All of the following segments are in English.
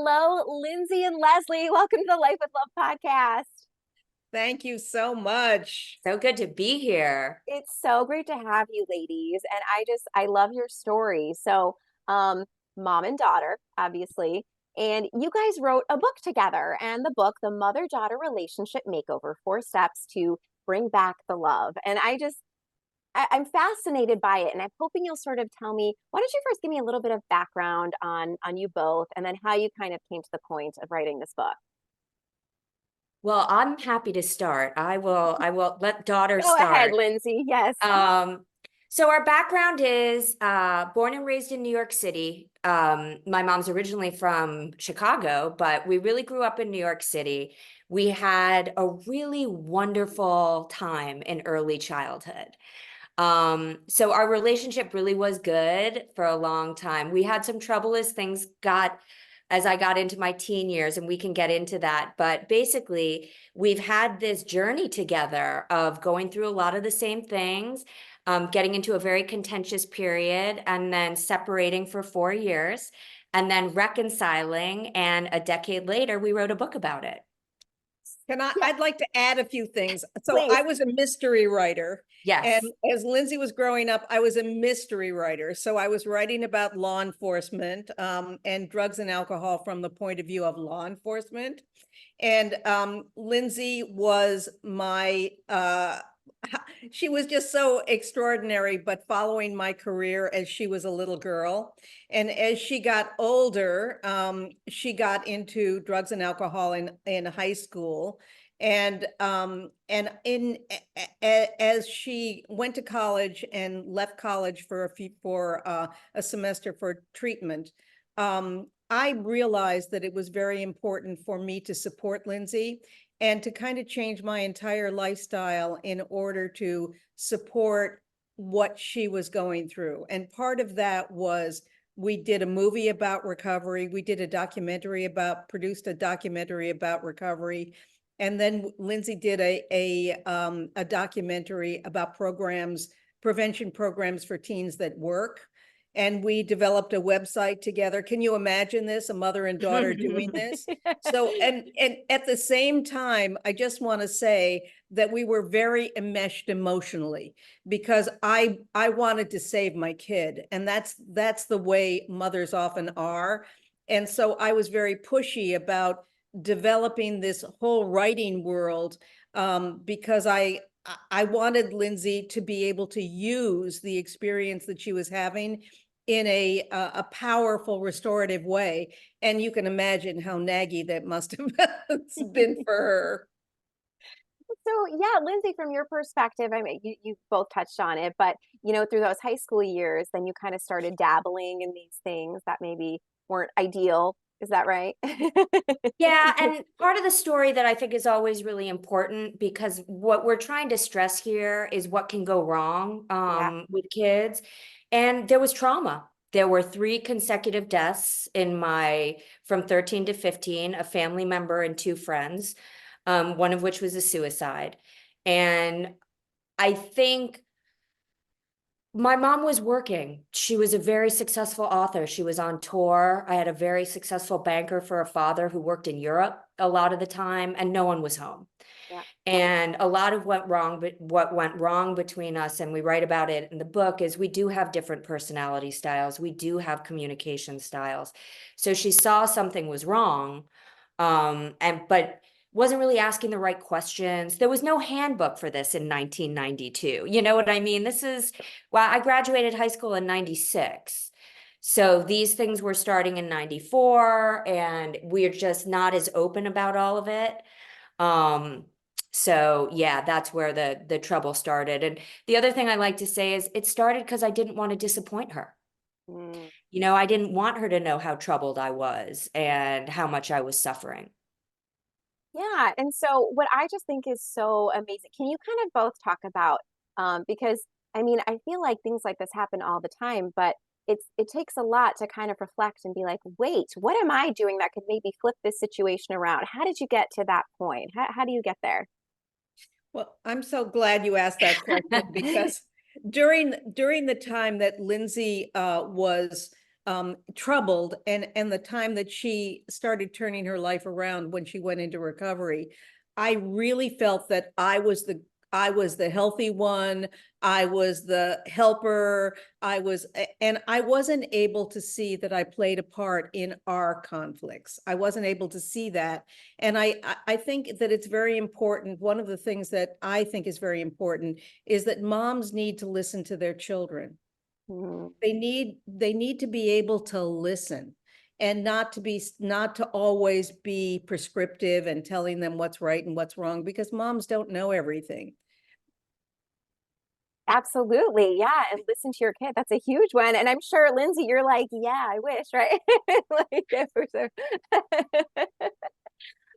Hello, Lindsay and Leslie. Welcome to the Life with Love podcast. Thank you so much. So good to be here. It's so great to have you ladies. And I love your story. Um, mom and daughter, obviously. And you guys wrote a book together, and the book, The Mother-Daughter Relationship Makeover, 4 Steps to Bring Back the Love. I'm fascinated by it, and I'm hoping you'll sort of tell me, why don't you first give me a little bit of background on you both, and then how you kind of came to the point of writing this book. Well, I'm happy to start. I will let daughter Go ahead, start. Lindsay. Yes. So our background is born and raised in New York City. My mom's originally from Chicago, but we really grew up in New York City. We had a really wonderful time in early childhood. So our relationship really was good for a long time. We had some trouble as I got into my teen years, and we can get into that. But basically, we've had this journey together of going through a lot of the same things, getting into a very contentious period, and then separating for 4 years, and then reconciling. And a decade later, we wrote a book about it. I'd like to add a few things. So Please. I was a mystery writer. Yes. And as Lindsay was growing up, I was a mystery writer. So I was writing about law enforcement and drugs and alcohol from the point of view of law enforcement. And Lindsay was she was just so extraordinary, but following my career as she was a little girl. And as she got older, she got into drugs and alcohol in high school. And as she went to college and left college for a semester for treatment, I realized that it was very important for me to support Lindsay and to kind of change my entire lifestyle in order to support what she was going through. And part of that was we did a movie about recovery. We did produced a documentary about recovery. And then Lindsay did a documentary about prevention programs for teens that work. And we developed a website together. Can you imagine this? A mother and daughter doing this? So, and at the same time, I just want to say that we were very enmeshed emotionally because I wanted to save my kid. And that's the way mothers often are. And so I was very pushy about developing this whole writing world because I wanted Lindsay to be able to use the experience that she was having in a powerful restorative way. And you can imagine how naggy that must have been for her. So yeah, Lindsay, from your perspective, I mean, you both touched on it, but through those high school years, then you kind of started dabbling in these things that maybe weren't ideal. Is that right? Yeah, and part of the story that I think is always really important, because what we're trying to stress here is what can go wrong Yeah. with kids. And there was trauma. There were 3 consecutive deaths from 13 to 15, a family member and 2 friends, one of which was a suicide. And I think my mom was working. She was a very successful author. She was on tour. I had a very successful banker for a father who worked in Europe a lot of the time, and no one was home. Yeah. And a lot of what went wrong between us, and we write about it in the book, is we do have different personality styles. We do have communication styles. So she saw something was wrong, but wasn't really asking the right questions. There was no handbook for this in 1992. You know what I mean? I graduated high school in 96. So these things were starting in 94, and we're just not as open about all of it. So yeah, that's where the trouble started. And the other thing I like to say is it started because I didn't want to disappoint her. Mm. I didn't want her to know how troubled I was and how much I was suffering. Yeah. And so what I just think is so amazing, can you kind of both talk about, because I mean, I feel like things like this happen all the time, but it takes a lot to kind of reflect and be like, wait, what am I doing that could maybe flip this situation around? How did you get to that point? How do you get there? Well, I'm so glad you asked that question because during the time that Lindsay was troubled, and the time that she started turning her life around when she went into recovery, I really felt that I was the healthy one. I was the helper. And I wasn't able to see that I played a part in our conflicts. I wasn't able to see that. And I think that it's very important. One of the things that I think is very important is that moms need to listen to their children. Mhm. They need to be able to listen and not to always be prescriptive and telling them what's right and what's wrong, because moms don't know everything. Absolutely. Yeah. And listen to your kid. That's a huge one. And I'm sure, Lindsay, you're like, yeah, I wish, right? Like, if we're so.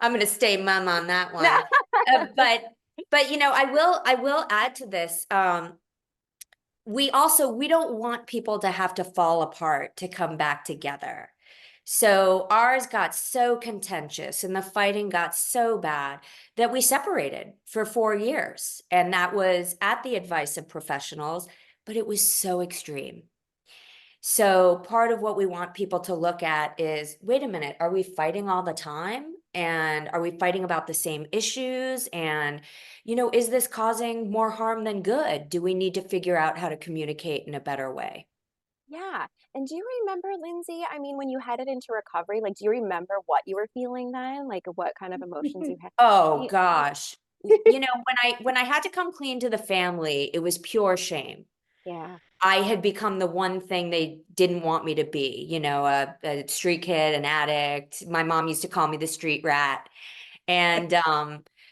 I'm going to stay mum on that No. one. But you know, I will add to this. We don't want people to have to fall apart to come back together. So ours got so contentious and the fighting got so bad that we separated for 4 years. And that was at the advice of professionals, but it was so extreme. So part of what we want people to look at is, wait a minute, are we fighting all the time? And are we fighting about the same issues? And, is this causing more harm than good? Do we need to figure out how to communicate in a better way? Yeah. And do you remember, Lindsay? I mean, when you headed into recovery, like, do you remember what you were feeling then? Like, what kind of emotions you had? Oh You, gosh. When I had to come clean to the family, it was pure shame. yeah. I had become the one thing they didn't want me to be, a street kid, an addict. My mom used to call me the street rat. And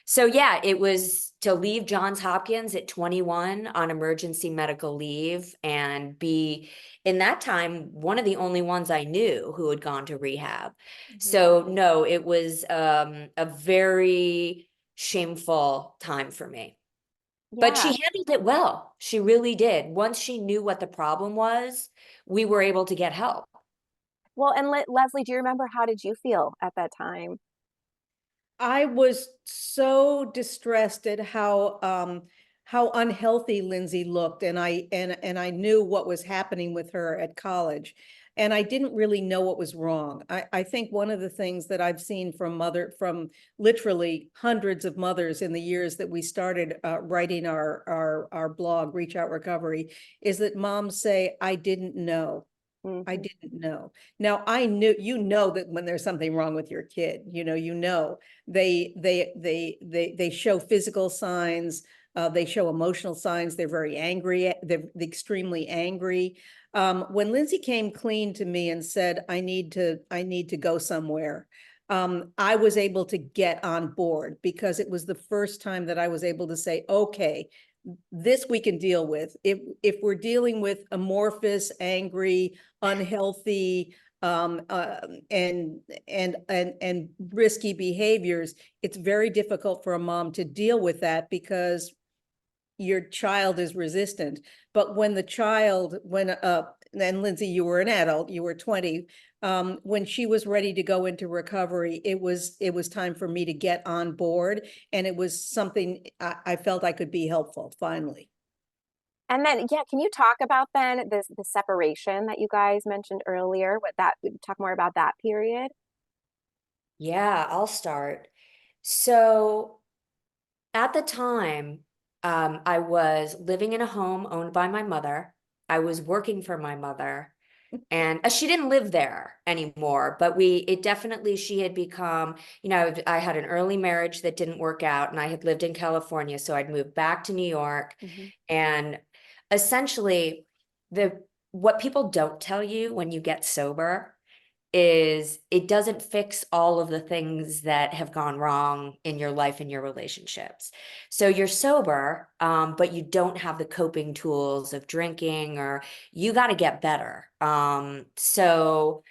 so, yeah, it was to leave Johns Hopkins at 21 on emergency medical leave and be, in that time, one of the only ones I knew who had gone to rehab. Mhm. So, no, it was a very shameful time for me. But she Yeah. handled it well. She really did. Once she knew what the problem was, we were able to get help. Well, and Leslie, do you remember, how did you feel at that time? I was so distressed at how unhealthy Lindsay looked, and I knew what was happening with her at college, and I didn't really know what was wrong. I think one of the things that I've seen from literally hundreds of mothers in the years that we started writing our blog, Reach Out Recovery, is that moms say, I didn't know. I Hmm. didn't know. Now I knew, that when there's something wrong with your kid, they show physical signs, they show emotional signs. They're very angry. They're extremely angry. When Lindsay came clean to me and said, I need to go somewhere, I was able to get on board because it was the first time that I was able to say, okay, this we can deal with. If we're dealing with amorphous, angry, unhealthy, and risky behaviors, it's very difficult for a mom to deal with that because your child is resistant. But when the child, and Lindsay, you were an adult, you were 20, when she was ready to go into recovery, it was time for me to get on board, and it was something I felt I could be helpful finally. And then, yeah, can you talk about then the separation that you guys mentioned earlier? What that, talk more about that period? Yeah, I'll start. So at the time, I was living in a home owned by my mother. I was working for my mother, and she didn't live there anymore, but she had become, I had an early marriage that didn't work out, and I had lived in California. So I'd moved back to New York, Hmm. and essentially what people don't tell you when you get sober is it doesn't fix all of the things that have gone wrong in your life and your relationships. So you're sober, but you don't have the coping tools of drinking, or you got to get better. So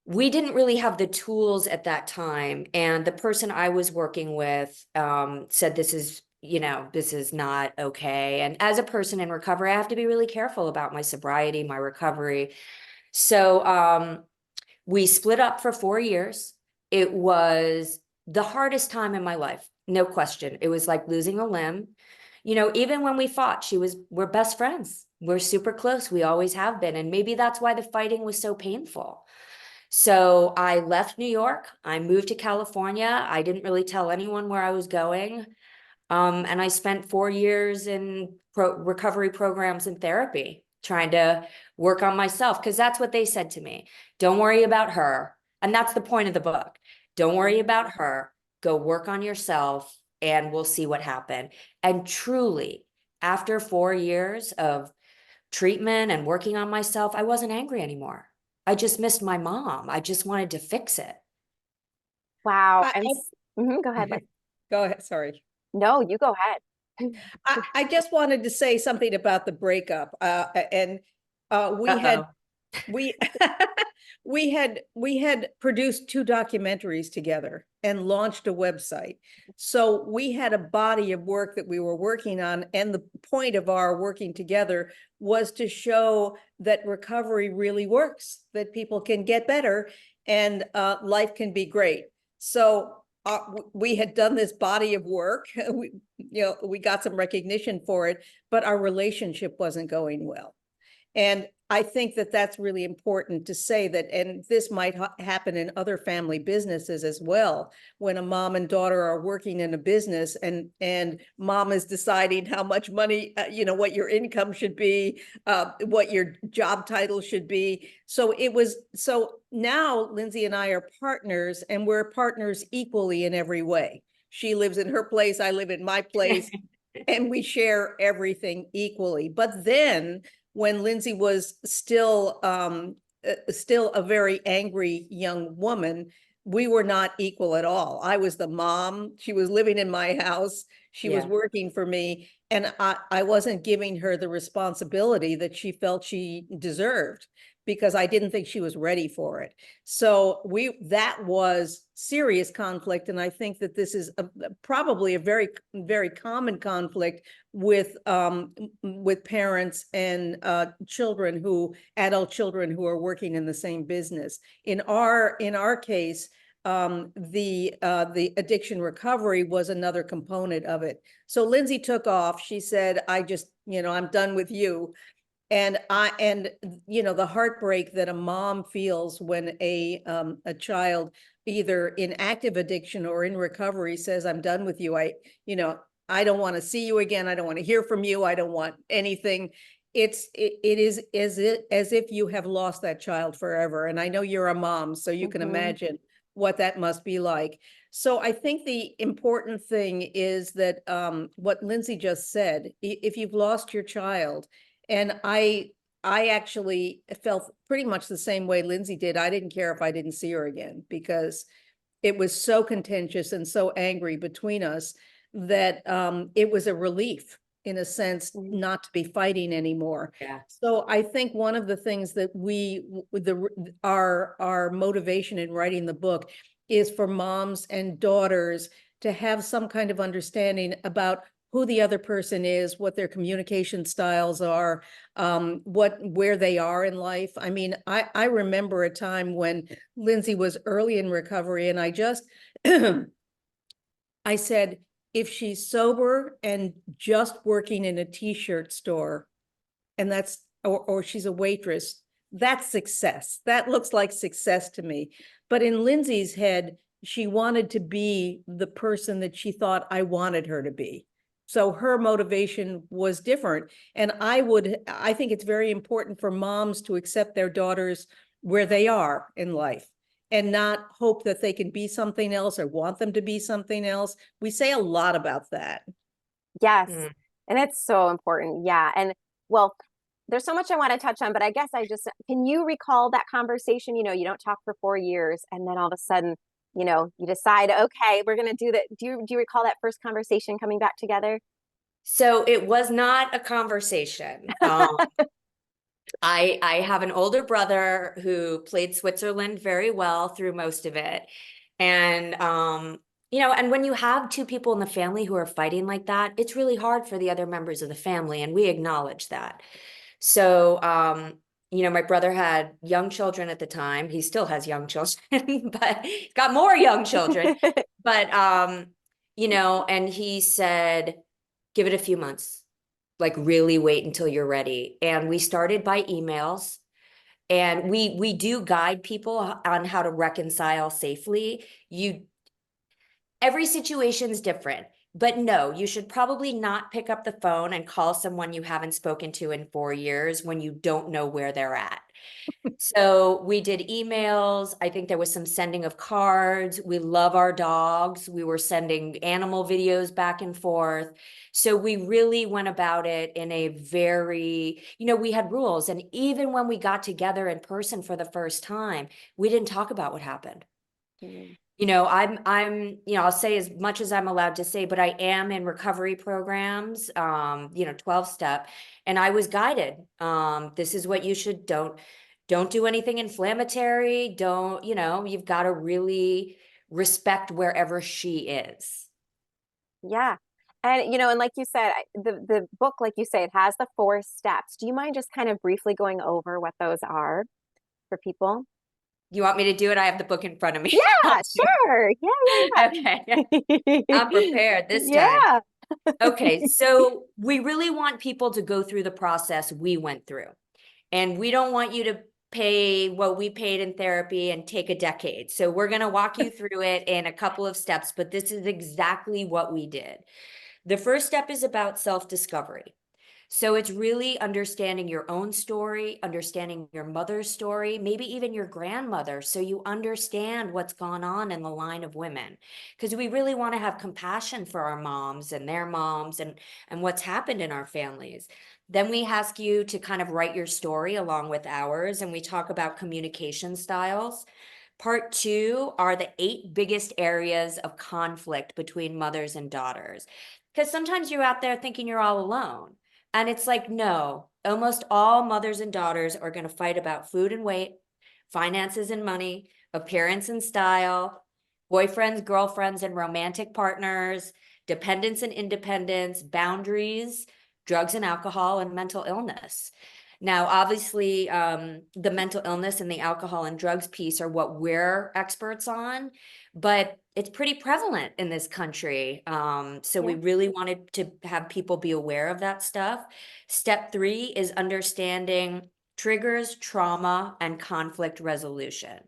we didn't really have the tools at that time. And the person I was working with said, this is not okay. And as a person in recovery, I have to be really careful about my sobriety, my recovery. So, we split up for 4 years. It was the hardest time in my life, no question. It was like losing a limb. Even when we fought, we're best friends. We're super close. We always have been. And maybe that's why the fighting was so painful. So I left New York. I moved to California. I didn't really tell anyone where I was going. And I spent 4 years in recovery programs and therapy, trying to work on myself, because that's what they said to me. Don't worry about her. And that's the point of the book. Don't worry about her. Go work on yourself and we'll see what happened. And truly, after 4 years of treatment and working on myself, I wasn't angry anymore. I just missed my mom. I just wanted to fix it. Wow. I, Go ahead, Liz. go ahead. Sorry. No, you go ahead. I just wanted to say something about the breakup. And we had Uh-oh. we we had produced 2 documentaries together and launched a website. So we had a body of work that we were working on, and the point of our working together was to show that recovery really works, that people can get better, and life can be great. So we had done this body of work. We got some recognition for it, but our relationship wasn't going well. And I think that that's really important to say that, and this might happen in other family businesses as well, when a mom and daughter are working in a business and mom is deciding how much money, what your income should be, what your job title should be. So now Lindsey and I are partners, and we're partners equally in every way. She lives in her place, I live in my place, and we share everything equally. But then when Lindsey was still a very angry young woman, we were not equal at all. I was the mom. She was living in my house. She was Yeah. working for me, and I wasn't giving her the responsibility that she felt she deserved, because I didn't think she was ready for it. So that was serious conflict. And I think that this is probably a very, very common conflict with parents and adult children who are working in the same business. In our case, the addiction recovery was another component of it. So Lindsey took off. She said, I'm done with you. And the heartbreak that a mom feels when a child either in active addiction or in recovery says, I'm done with you. I don't want to see you again. I don't want to hear from you. I don't want anything. It is as if you have lost that child forever. And I know you're a mom, so you can imagine what that must be like. So I think the important thing is that what Lindsey just said, if you've lost your child, and I actually felt pretty much the same way Lindsey did. I didn't care if I didn't see her again, because it was so contentious and so angry between us that it was a relief, in a sense, not to be fighting anymore. Yeah. So I think one of the things that our motivation in writing the book is for moms and daughters to have some kind of understanding about who the other person is, what their communication styles are, where they are in life. I mean, I remember a time when Lindsey was early in recovery, and I just, I said, if she's sober and just working in a t-shirt store, and or she's a waitress, that's success. That looks like success to me. But in Lindsey's head, she wanted to be the person that she thought I wanted her to be. So her motivation was different. And I think it's very important for moms to accept their daughters where they are in life, and not hope that they can be something else or want them to be something else. We say a lot about that. Yes. And it's so important. Yeah. And well, there's so much I want to touch on, but I guess can you recall that conversation? You don't talk for 4 years, and then all of a sudden, you decide, okay, we're going to do that. Do you recall that first conversation coming back together? So it was not a conversation. I have an older brother who played Switzerland very well through most of it. And, and when you have 2 people in the family who are fighting like that, it's really hard for the other members of the family. And we acknowledge that. So, my brother had young children at the time. He still has young children, but he's got more young children. But, and he said, give it a few months. like really wait until you're ready. And we started by emails. And we do guide people on how to reconcile safely. Every situation's different. But no, you should probably not pick up the phone and call someone you haven't spoken to in 4 years when you don't know where they're at. So we did emails. I think there was some sending of cards. We love our dogs. We were sending animal videos back and forth. So we really went about it in a very, we had rules. And even when we got together in person for the first time, we didn't talk about what happened. Mm. I'll say as much as I'm allowed to say, but I am in recovery programs, 12 step, and I was guided. This is what you should don't do anything inflammatory. Don't, you've got to really respect wherever she is. Yeah. And and like you said, the book, like you say, it has the 4 steps. Do you mind just kind of briefly going over what those are for people? You want me to do it? I have the book in front of me. Yeah, sure. Yeah, Okay. yeah, I'm prepared this time. yeah. Okay, so we really want people to go through the process we went through. And we don't want you to pay what we paid in therapy and take a decade. So we're going to walk you through it in a couple of steps, but this is exactly what we did. The first step is about self-discovery. So it's really understanding your own story, understanding your mother's story, maybe even your grandmother, so you understand what's gone on in the line of women. Because we really want to have compassion for our moms and their moms and what's happened in our families. Then we ask you to kind of write your story along with ours, and we talk about communication styles. Part 2 are the 8 biggest areas of conflict between mothers and daughters. Because sometimes you're out there thinking you're all alone. And it's like, no, almost all mothers and daughters are going to fight about food and weight, finances and money, appearance and style, boyfriends, girlfriends, and romantic partners, dependence and independence, boundaries, drugs and alcohol, and mental illness. Now, obviously, the mental illness and the alcohol and drugs piece are what we're experts on, but it's pretty prevalent in this country. So we Yeah. really wanted to have people be aware of that stuff. Step 3 is understanding triggers, trauma, and conflict resolution.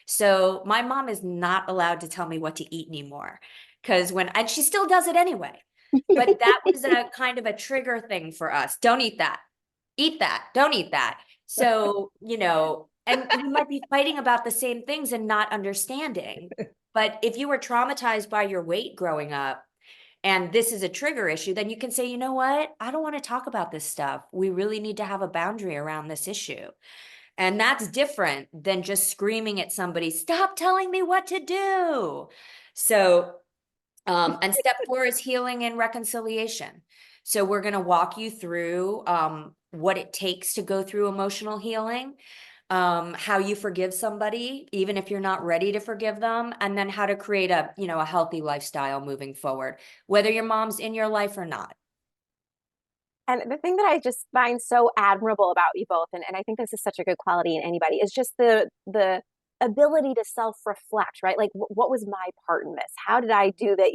So my mom is not allowed to tell me what to eat anymore because and she still does it anyway. But that was a kind of a trigger thing for us. Don't eat that. Eat that. Don't eat that. So, and we might be fighting about the same things and not understanding. But if you were traumatized by your weight growing up and this is a trigger issue, then you can say, you know what? I don't want to talk about this stuff. We really need to have a boundary around this issue. And that's different than just screaming at somebody, stop telling me what to do. So, and step 4 is healing and reconciliation. So we're going to walk you through what it takes to go through emotional healing, how you forgive somebody, even if you're not ready to forgive them, and then how to create a healthy lifestyle moving forward, whether your mom's in your life or not. And the thing that I just find so admirable about you both, and I think this is such a good quality in anybody, is just the ability to self-reflect, right? Like, what was my part in this? How did I do that?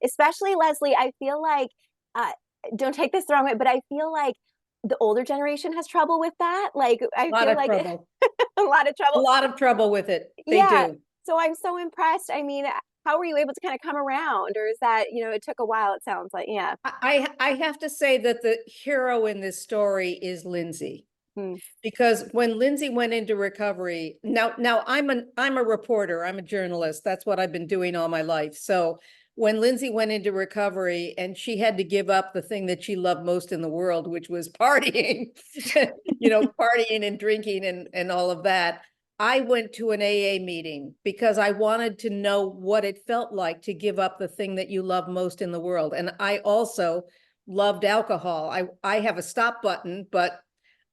Especially Leslie, I feel like, uh, don't take this the wrong way, but I feel like the older generation has trouble with that. Like, I A lot feel of like trouble, a lot of a trouble. lot of trouble with it. They Yeah. do. So I'm so impressed. I mean, how were you able to kind of come around? Or is that, it took a while, it sounds like. Yeah. I have to say that the hero in this story is Lindsey. Hmm. Because when Lindsey went into recovery, now I'm a reporter, I'm a journalist. That's what I've been doing all my life. So when Lindsey went into recovery and she had to give up the thing that she loved most in the world, which was partying, partying and drinking and all of that, I went to an AA meeting because I wanted to know what it felt like to give up the thing that you love most in the world. And I also loved alcohol. I have a stop button, but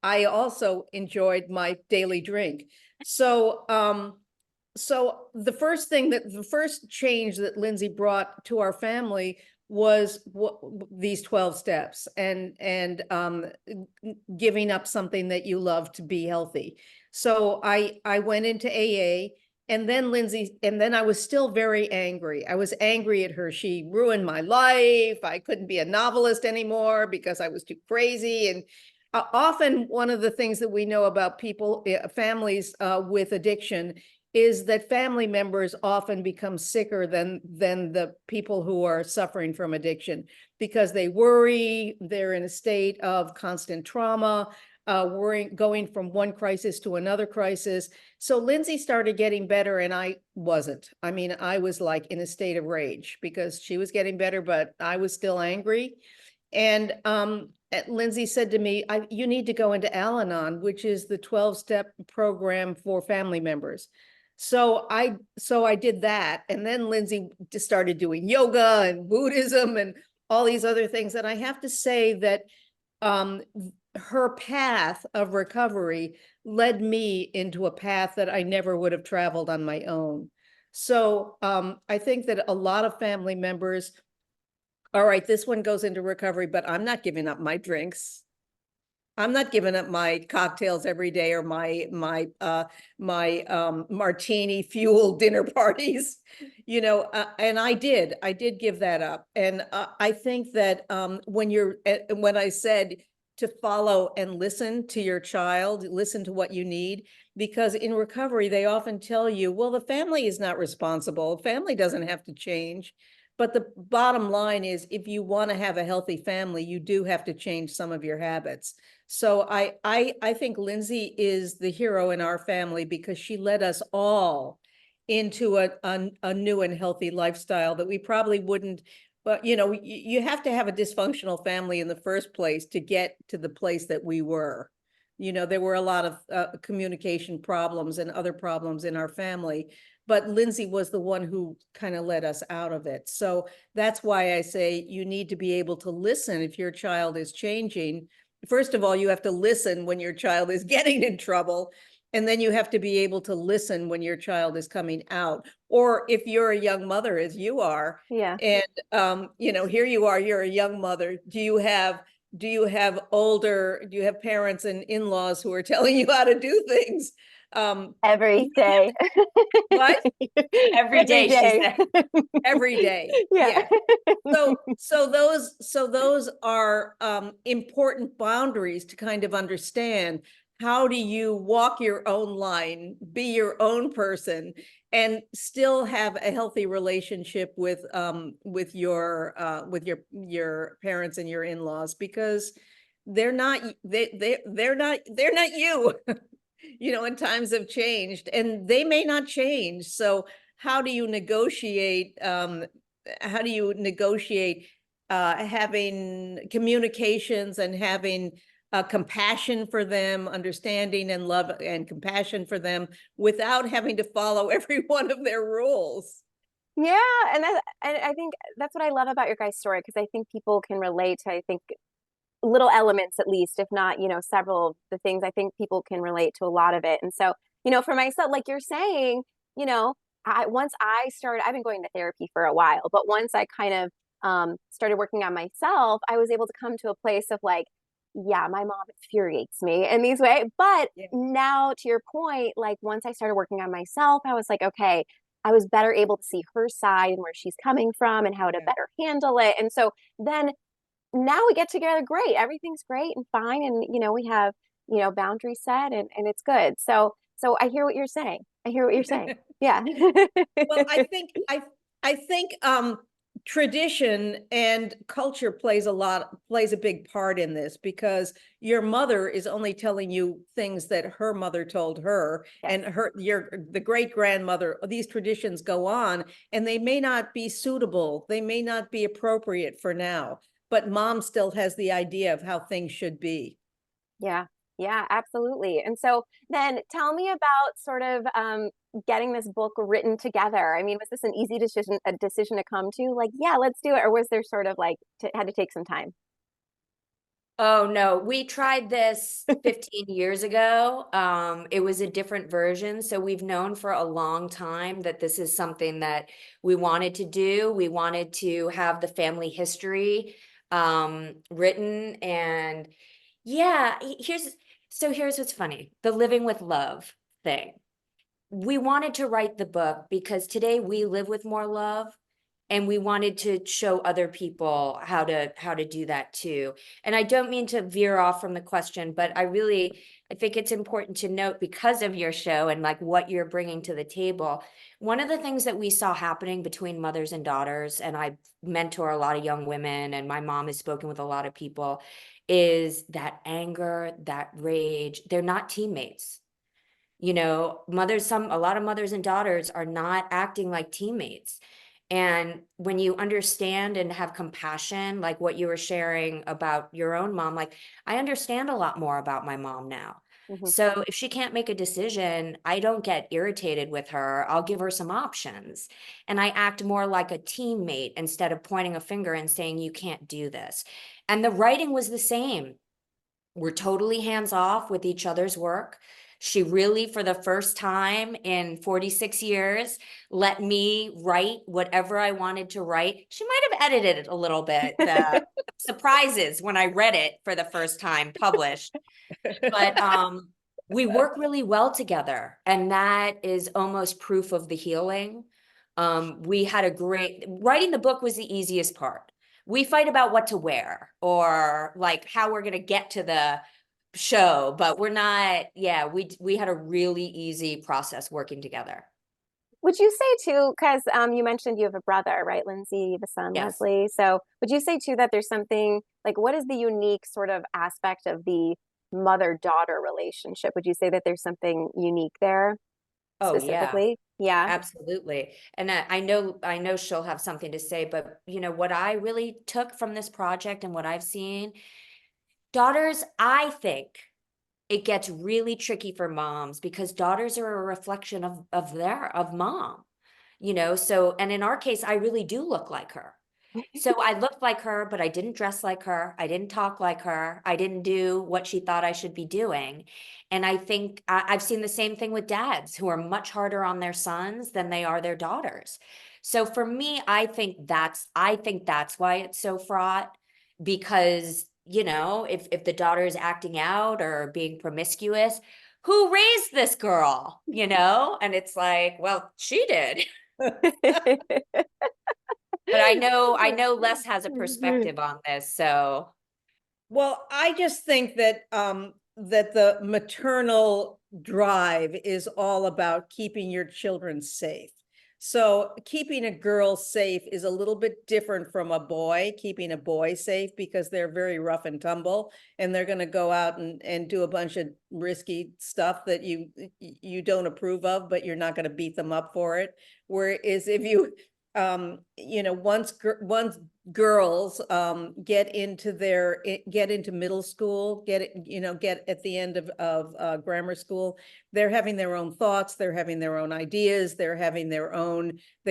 I also enjoyed my daily drink. So, so the first change that Lindsey brought to our family was these 12 steps and giving up something that you love to be healthy. So I went into AA And then Lindsay, and then I was still very angry. I was angry at her. She ruined my life. I couldn't be a novelist anymore because I was too crazy. And often one of the things that we know about people, families with addiction, is that family members often become sicker than the people who are suffering from addiction because they worry, they're in a state of constant trauma, worrying, going from one crisis to another crisis. So Lindsay started getting better and I wasn't. I mean, I was like in a state of rage because she was getting better, but I was still angry. And Lindsay said to me, you need to go into Al-Anon, which is the 12-step program for family members. So I did that. And then Lindsay just started doing yoga and Buddhism and all these other things. And I have to say that her path of recovery led me into a path that I never would have traveled on my own. So I think that a lot of family members, all right, this one goes into recovery, but I'm not giving up my drinks. I'm not giving up my cocktails every day or my martini fueled dinner parties, and I did give that up. And I think that when I said to follow and listen to your child, listen to what you need, because in recovery, they often tell you, well, the family is not responsible. Family doesn't have to change. But the bottom line is, if you want to have a healthy family, you do have to change some of your habits. So I think Lindsay is the hero in our family because she led us all into a new and healthy lifestyle that we probably wouldn't. But you have to have a dysfunctional family in the first place to get to the place that we were. There were a lot of communication problems and other problems in our family, but Lindsay was the one who kind of led us out of it. So that's why I say you need to be able to listen if your child is changing. First of all, you have to listen when your child is getting in trouble. And then you have to be able to listen when your child is coming out. Or if you're a young mother, as you are, Yeah. and here you are, you're a young mother. Do you have parents and in-laws who are telling you how to do things? Every day. What? Every Every day, she day. said. Every day. Yeah. Yeah. So those are important boundaries to kind of understand. How do you walk your own line, be your own person, and still have a healthy relationship with your parents and your in-laws, because they're not you. And times have changed and they may not change. So how do you negotiate having communications and having compassion for them, understanding and love and compassion for them without having to follow every one of their rules? Yeah, and I think that's what I love about your guys' story, because I think people can relate to, I think, little elements at least, if not, several of the things. I think people can relate to a lot of it. And so, for myself, like you're saying, you know, once I started, I've been going to therapy for a while, but once I kind of started working on myself, I was able to come to a place of like, yeah, my mom infuriates me in these ways. But Yeah. now to your point, like once I started working on myself, I was like, okay, I was better able to see her side and where she's coming from and how to Yeah. better handle it. And so then now we get together great. Everything's great and fine. And, we have, boundaries set, and it's good. So I hear what you're saying. I hear what you're saying. Yeah. Well, I think tradition and culture plays a big part in this, because your mother is only telling you things that her mother told her, Yes. and the great grandmother. These traditions go on and they may not be suitable, they may not be appropriate for now, but mom still has the idea of how things should be. Yeah. Yeah, absolutely. And so then tell me about sort of getting this book written together. I mean, was this an easy decision to come to? Like, yeah, let's do it. Or was there sort of like, had to take some time? Oh no, we tried this 15 years ago. It was a different version. So we've known for a long time that this is something that we wanted to do. We wanted to have the family history written. And yeah, here's what's funny. The living with love thing. we wanted to write the book because today we live with more love, and we wanted to show other people how to do that too. And I don't mean to veer off from the question, but I think it's important to note, because of your show and like what you're bringing to the table, one of the things that we saw happening between mothers and daughters, and I mentor a lot of young women, and my mom has spoken with a lot of people, is that anger, that rage. They're not teammates. You know, a lot of mothers and daughters are not acting like teammates. And when you understand and have compassion, like what you were sharing about your own mom, like I understand a lot more about my mom now. Mhm. So if she can't make a decision, I don't get irritated with her. I'll give her some options. And I act more like a teammate instead of pointing a finger and saying, you can't do this. And the writing was the same. We're totally hands off with each other's work. She really, for the first time in 46 years, let me write whatever I wanted to write. She might have edited it a little bit, the surprises when I read it for the first time published. But we work really well together, and that is almost proof of the healing. We had a great writing the book was the easiest part. We fight about what to wear or like how we're going to get to the show, but we're not, yeah, we had a really easy process working together. Would you say too, because you mentioned you have a brother, right, Lindsay, you have a son, Yes. Leslie. So would you say too that there's something like what is the unique sort of aspect of the mother-daughter relationship? Would you say that there's something unique there Oh yeah, specifically? Yeah. absolutely. And I know she'll have something to say, but you know what I really took from this project and what I've seen, daughters, I think it gets really tricky for moms because daughters are a reflection of mom, you know. So, and in our case, I really do look like her. So I looked like her, but I didn't dress like her. I didn't talk like her. I didn't do what she thought I should be doing. And I think I've seen the same thing with dads who are much harder on their sons than they are their daughters. So for me, I think that's why it's so fraught, because, you know, if the daughter is acting out or being promiscuous, who raised this girl, you know? And it's like, well, she did. But I know Les has a perspective on this, so Well, I just think that that the maternal drive is all about keeping your children safe. So keeping a girl safe is a little bit different from a boy, keeping a boy safe because they're very rough and tumble and they're going to go out and do a bunch of risky stuff that you don't approve of, but you're not going to beat them up for it. Whereas if you once girls get into middle school, get at the end of grammar school, they're having their own thoughts, they're having their own ideas, they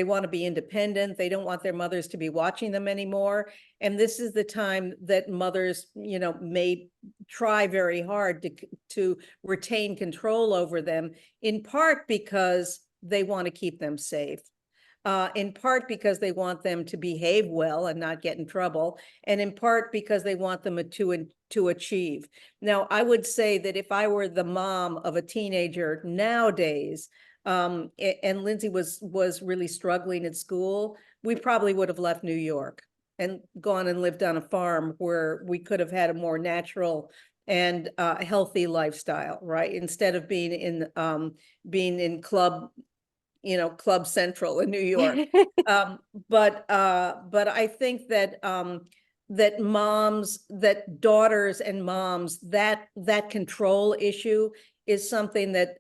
want to be independent, they don't want their mothers to be watching them anymore. And this is the time that mothers, may try very hard to retain control over them, in part because they want to keep them safe, in part because they want them to behave well and not get in trouble, and in part because they want them to achieve. Now, I would say that if I were the mom of a teenager nowadays, and Lindsay was really struggling at school, we probably would have left New York and gone and lived on a farm where we could have had a more natural and healthy lifestyle, right? Instead of being in Club Central in New York. But I think that daughters and moms, that control issue is something that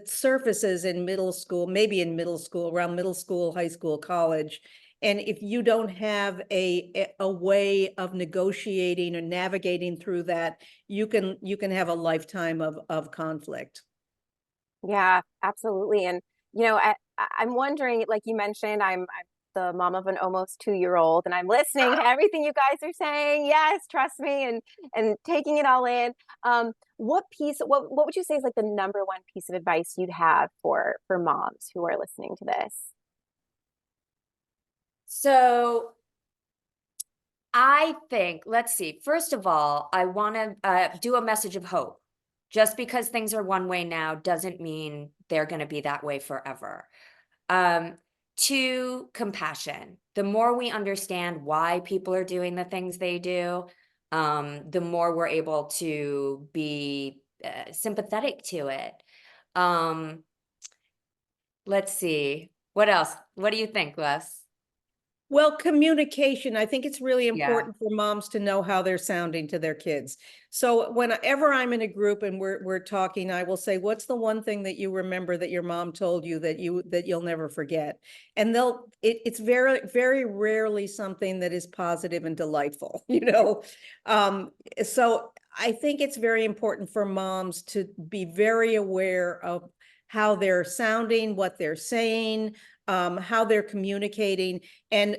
surfaces in middle school, maybe in middle school, around middle school, high school, college. And if you don't have a way of negotiating or navigating through that, you can have a lifetime of conflict. Yeah, absolutely. And I'm wondering, like you mentioned, I'm the mom of an almost 2-year-old, and I'm listening to everything you guys are saying. Yes, trust me, and taking it all in. What would you say is like the number one piece of advice you'd have for moms who are listening to this? so I think, let's see, first of all, I want to do a message of hope Just because things are one way now doesn't mean they're going to be that way forever. Um, Two, compassion. The more we understand why people are doing the things they do, the more we're able to be sympathetic to it. Um, let's see. What else? What do you think, Les? Well, communication, I think it's really Yeah. important for moms to know how they're sounding to their kids. So whenever I'm in a group and we're talking, I will say, what's the one thing that you remember that your mom told you that you'll never forget? And it's very, very rarely something that is positive and delightful, you know? So I think it's very important for moms to be very aware of how they're sounding, what they're saying, how they're communicating. And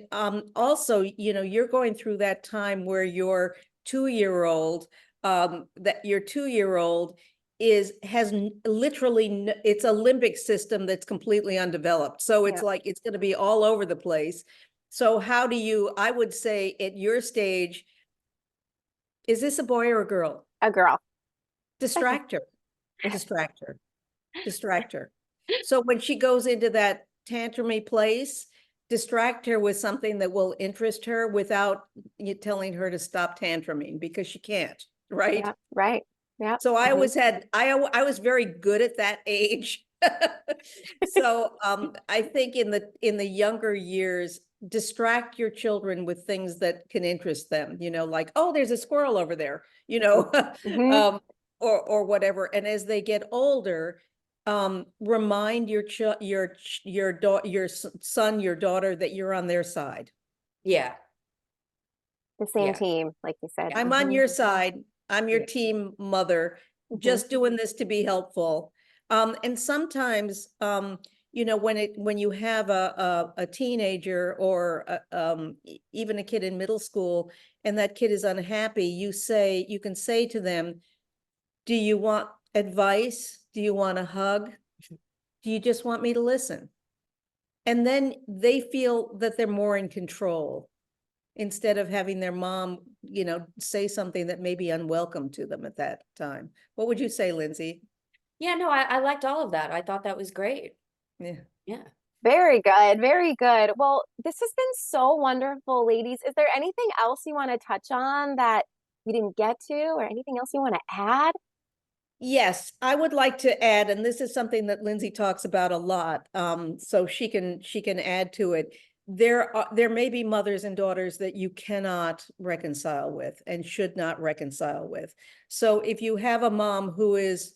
also, you know, you're going through that time where your 2-year-old, that your 2-year-old has literally it's a limbic system that's completely undeveloped. So it's Yeah. like it's going to be all over the place. So how do you, I would say at your stage, is this a boy or a girl? A girl. Distract her, distract her, distract her. So when she goes into that tantrumy place, distract her with something that will interest her without you telling her to stop tantruming because she can't, right? Yeah, right. Yeah. So I Mhm. always had, I was very good at that age. So I think in the younger years, distract your children with things that can interest them, you know, like, oh, there's a squirrel over there, you know, Mhm. um, or whatever. And as they get older, remind your son, your daughter that you're on their side. Yeah. The same Yeah. team, like you said. Yeah. I'm on Mhm. your side. I'm your Yeah. team mother, Mhm. just doing this to be helpful. And sometimes, you know, when you have a teenager or even a kid in middle school, and that kid is unhappy, you can say to them, do you want advice? Do you want a hug? Do you just want me to listen? And then they feel that they're more in control instead of having their mom, you know, say something that may be unwelcome to them at that time. What would you say, Lindsay? Yeah, no, I liked all of that. I thought that was great. Yeah. Yeah. Very good. Very good. Well, this has been so wonderful, ladies. Is there anything else you want to touch on that you didn't get to, or anything else you want to add? Yes, I would like to add, and this is something that Lindsay talks about a lot, so she can add to it. There may be mothers and daughters that you cannot reconcile with and should not reconcile with. So if you have a mom who is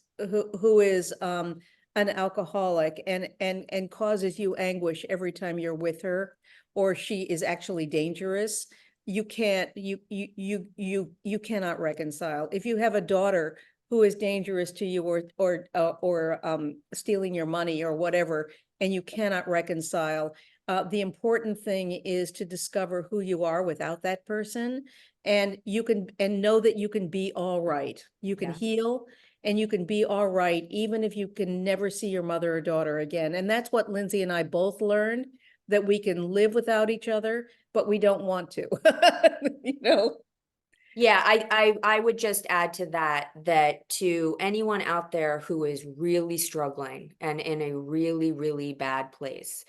an alcoholic and causes you anguish every time you're with her, or she is actually dangerous, you can't you cannot reconcile. If you have a daughter who is dangerous to you or stealing your money or whatever, and you cannot reconcile. The important thing is to discover who you are without that person, and know that you can be all right. You can Yeah. heal and you can be all right, even if you can never see your mother or daughter again. And that's what Lindsay and I both learned, that we can live without each other, but we don't want to, you know? Yeah, I would just add to that that to anyone out there who is really struggling and in a really, really bad place,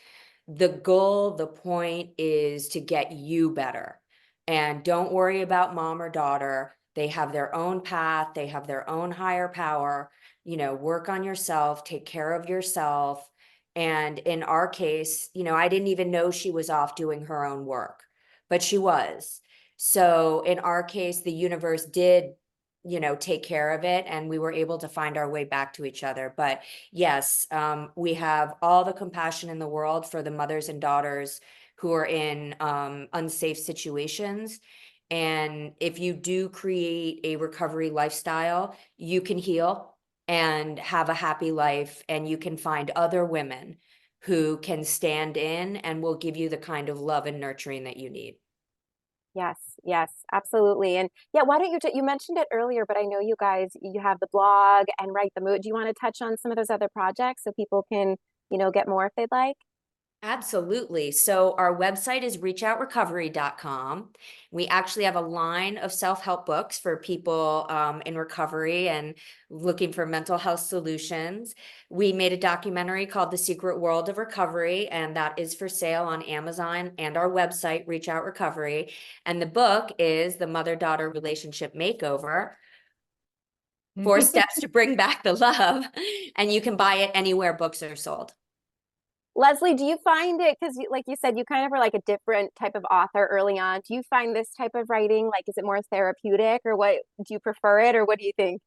the goal, the point is to get you better. And don't worry about mom or daughter. They have their own path, they have their own higher power. You know, work on yourself, take care of yourself. And in our case, you know, I didn't even know she was off doing her own work, but she was. So in our case, the universe did, you know, take care of it and we were able to find our way back to each other. But yes, we have all the compassion in the world for the mothers and daughters who are in unsafe situations. And if you do create a recovery lifestyle, you can heal and have a happy life, and you can find other women who can stand in and will give you the kind of love and nurturing that you need. Yes, yes, absolutely. And yeah, why don't you mentioned it earlier, but I know you guys, you have the blog and write the mood. Do you want to touch on some of those other projects so people can, get more if they'd like? Absolutely. So our website is reachoutrecovery.com. We actually have a line of self-help books for people in recovery and looking for mental health solutions. We made a documentary called The Secret World of Recovery, and that is for sale on Amazon and our website, Reach Out Recovery. And the book is The Mother-Daughter Relationship Makeover, 4 Steps to Bring Back the Love. And you can buy it anywhere books are sold. Leslie, do you find it, because like you said, you kind of are like a different type of author early on. Do you find this type of writing, like, is it more therapeutic, or what, do you prefer it, or what do you think?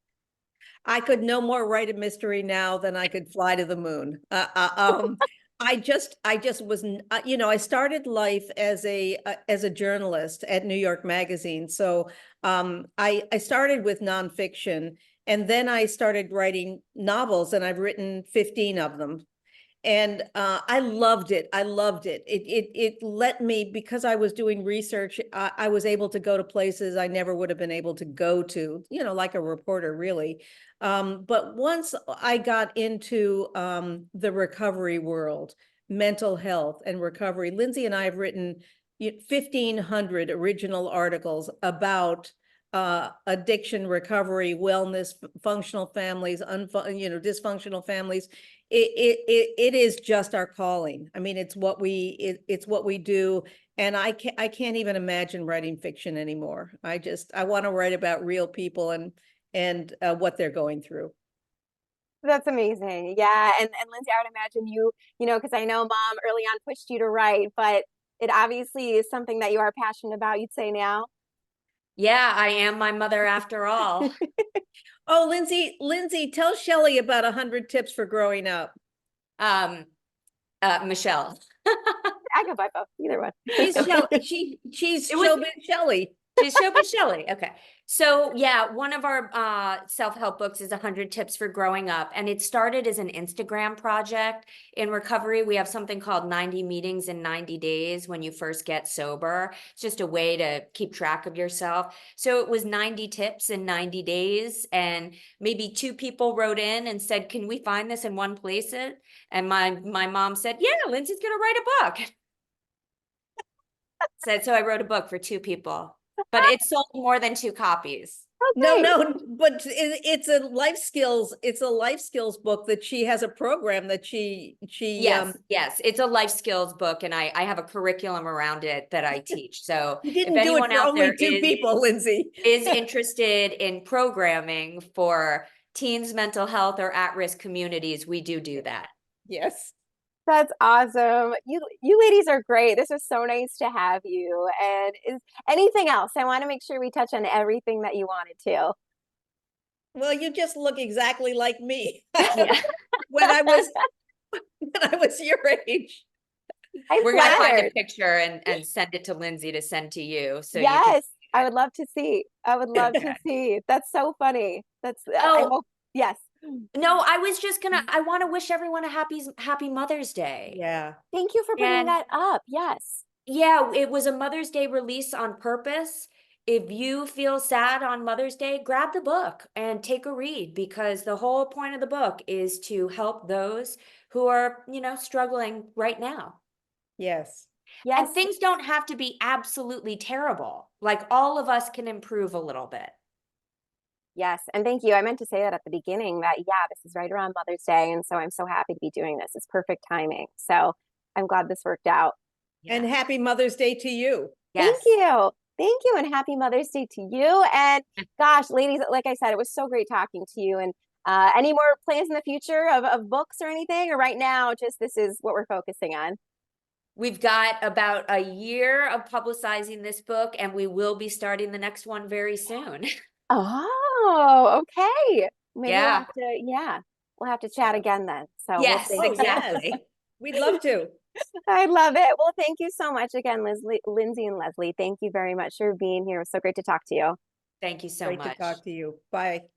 I could no more write a mystery now than I could fly to the moon. I just was, you know, I started life as a journalist at New York Magazine. So I started with nonfiction, and then I started writing novels, and I've written 15 of them. And I loved it. I loved it. It let me, because I was doing research, I was able to go to places I never would have been able to go to, you know, like a reporter, really. But once I got into the recovery world, mental health and recovery, Lindsey and I have written 1,500 original articles about addiction, recovery, wellness, functional families, dysfunctional families. It is just our calling. I mean, it's what we do. And I can't even imagine writing fiction anymore. I want to write about real people and what they're going through. That's amazing. Yeah. And Lindsay, I would imagine you know, because I know mom early on pushed you to write, but it obviously is something that you are passionate about, you'd say now. Yeah, I am my mother after all. Oh, Lindsay, tell Shelley about 100 tips for growing up. Um, Michelle. I go by both, either one. She's Shelley. She's It was Showbiz Shelley. She's Showbiz Shelley. Okay. So yeah, one of our self-help books is 100 Tips for Growing Up. And it started as an Instagram project. In recovery, we have something called 90 meetings in 90 days when you first get sober. It's just a way to keep track of yourself. So it was 90 tips in 90 days. And maybe 2 people wrote in and said, can we find this in one place? And my mom said, yeah, Lindsay's gonna write a book. So I wrote a book for 2 people. But it sold more than 2 copies. Oh, No, great. no, but it's a life skills book that she has a program that she Yes, yes. It's a life skills book, and I have a curriculum around it that I teach. So you if didn't do it anyone for out there only 2 people, Lindsay. is interested in programming for teens' mental health or at-risk communities, we do that. Yes. That's awesome. You ladies are great. This was so nice to have you. And is anything else? I want to make sure we touch on everything that you wanted to. Well, you just look exactly like me Yeah. when I was your age. I'm We're gonna find a flattered. picture and send it to Lindsay to send to you so you can Yes, see I it. would love to see. I would love to Okay. see. That's so funny. I Oh, hope, yes. no, I was just gonna, I want to wish everyone a happy Mother's Day. Yeah. Thank you for bringing And that up. Yes. yeah, it was a Mother's Day release on purpose. If you feel sad on Mother's Day, grab the book and take a read, because the whole point of the book is to help those who are, struggling right now. Yes. And Yes. things don't have to be absolutely terrible. Like, all of us can improve a little bit. Yes. And thank you. I meant to say that at the beginning that, yeah, this is right around Mother's Day. And so I'm so happy to be doing this. It's perfect timing. So I'm glad this worked out. And Yeah. happy Mother's Day to you. Thank Yes. you. Thank you. And happy Mother's Day to you. And gosh, ladies, like I said, it was so great talking to you. And any more plans in the future of books or anything? Or right now, just this is what we're focusing on? We've got about a year of publicizing this book, and we will be starting the next one very soon. Oh, okay. Maybe we'll Yeah. have to, yeah, we'll have to chat again then. So we'll Yes, see. Oh, yes. exactly. We'd love to. I love it. Well, thank you so much again, Lindsay and Leslie. Thank you very much for being here. It was so great to talk to you. Thank you so Great to much. talk to you. Bye.